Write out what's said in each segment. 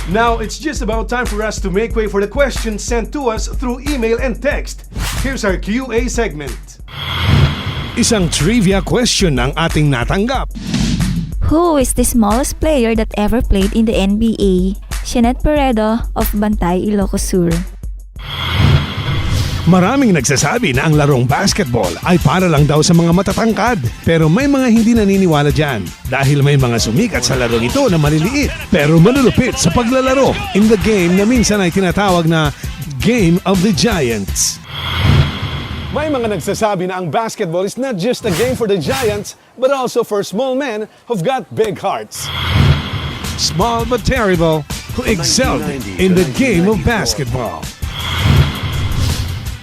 Now, it's just about time for us to make way for the questions sent to us through email and text. Here's our QA segment. Isang trivia question ang ating natanggap. Who is the smallest player that ever played in the NBA? Jeanette Peredo of Bantay, Ilocos Sur. Maraming nagsasabi na ang larong basketball ay para lang daw sa mga matatangkad. Pero may mga hindi naniniwala dyan dahil may mga sumikat sa larong ito na maliliit pero malulupit sa paglalaro in the game na minsan ay tinatawag na Game of the Giants. May mga nagsasabi na ang basketball is not just a game for the Giants but also for small men who've got big hearts. Small but terrible who excelled in the game of basketball.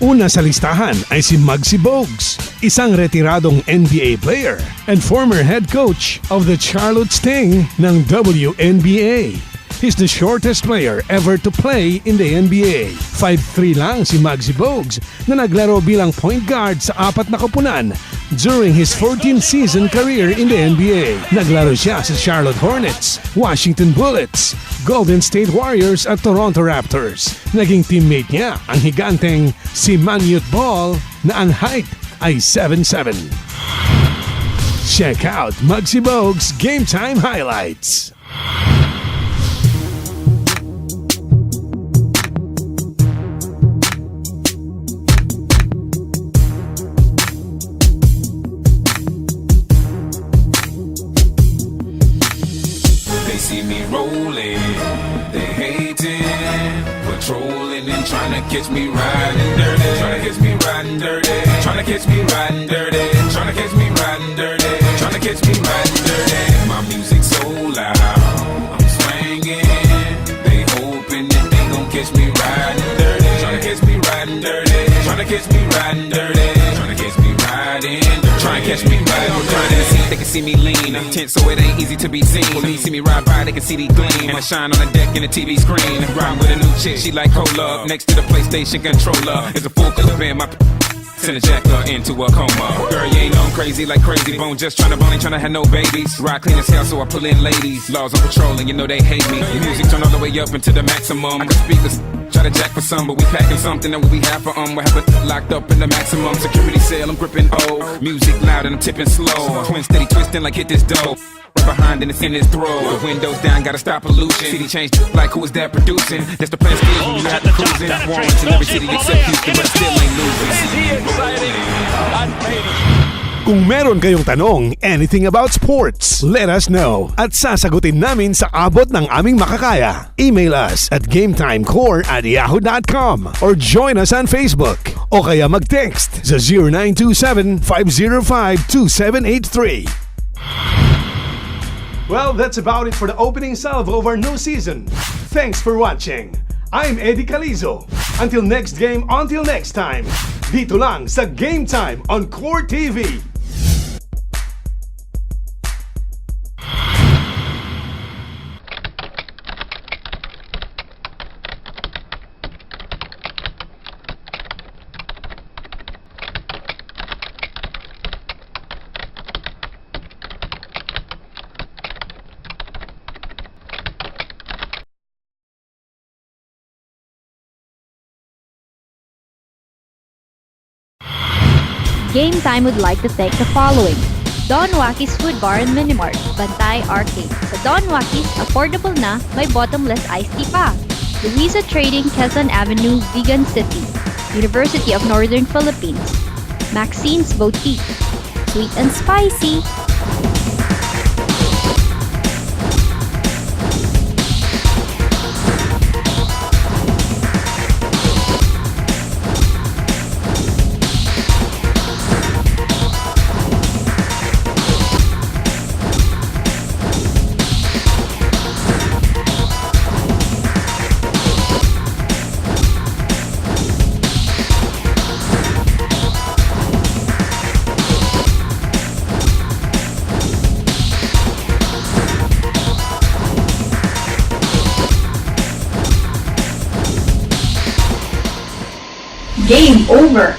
Una sa listahan ay si Muggsy Bogues, isang retiradong NBA player and former head coach of the Charlotte Sting ng WNBA. He's the shortest player ever to play in the NBA. 5'3" lang si Muggsy Bogues na naglaro bilang point guard sa 4 na koponan during his 14-season career in the NBA. Naglaro siya sa Charlotte Hornets, Washington Bullets, Golden State Warriors at Toronto Raptors. Naging teammate niya ang higanteng si Manute Bol na ang height ay 7'7". Check out Muggsy Bogues' Game Time Highlights. They see me rolling, they hating, patrolling and trying to catch me riding dirty, trying to catch me riding dirty, trying to catch me riding dirty, trying to catch me riding dirty, trying to catch me riding dirty. My music so loud, I'm swinging, they hoping that they gon' catch me riding dirty, trying to catch me riding dirty, trying to catch me riding dirty, trying to catch me riding dirty. Try and catch me right on in the seat, they can see me lean. I'm tense, so it ain't easy to be seen. When they see me ride by, they can see the gleam. I shine on the deck in the TV screen. Ride with a new chick, she like cola. Next to the PlayStation controller is a full clip in my send a jacker into a coma. Girl, you ain't on crazy like Crazy Bone. Just tryna bone, ain't tryna have no babies. Ride clean as hell, so I pull in ladies. Laws on patrol, and you know they hate me. The music turn all the way up into the maximum. I can speak this, try to jack for some, but we packing something that we have for we have it locked up in the maximum security cell. I'm gripping music loud and I'm tipping slow. Twin steady twisting like hit this dope. Right behind and it's in his throat. The windows down, gotta stop pollution. City changed like who is that producing? That's the plan skills when you have to cruising. Warrants in every city except Houston, but still ain't losing. Is he exciting? Kung meron kayong tanong, anything about sports, let us know at sasagutin namin sa abot ng aming makakaya. Email us at gametimecore@yahoo.com or join us on Facebook o kaya mag-text sa 0927-505-2783. Well, that's about it for the opening salvo of our new season. Thanks for watching. I'm Eddie Calizo. Until next game, until next time. Dito lang sa Game Time on Core TV. Game Time would like to thank the following: Don Wakis Food Bar and Minimart, Bantay Arcade. Sa Don Wakis, affordable na, may bottomless iced tea pa. Luisa Trading, Quezon Avenue, Vigan City. University of Northern Philippines. Maxine's Boutique. Sweet and spicy. Game over!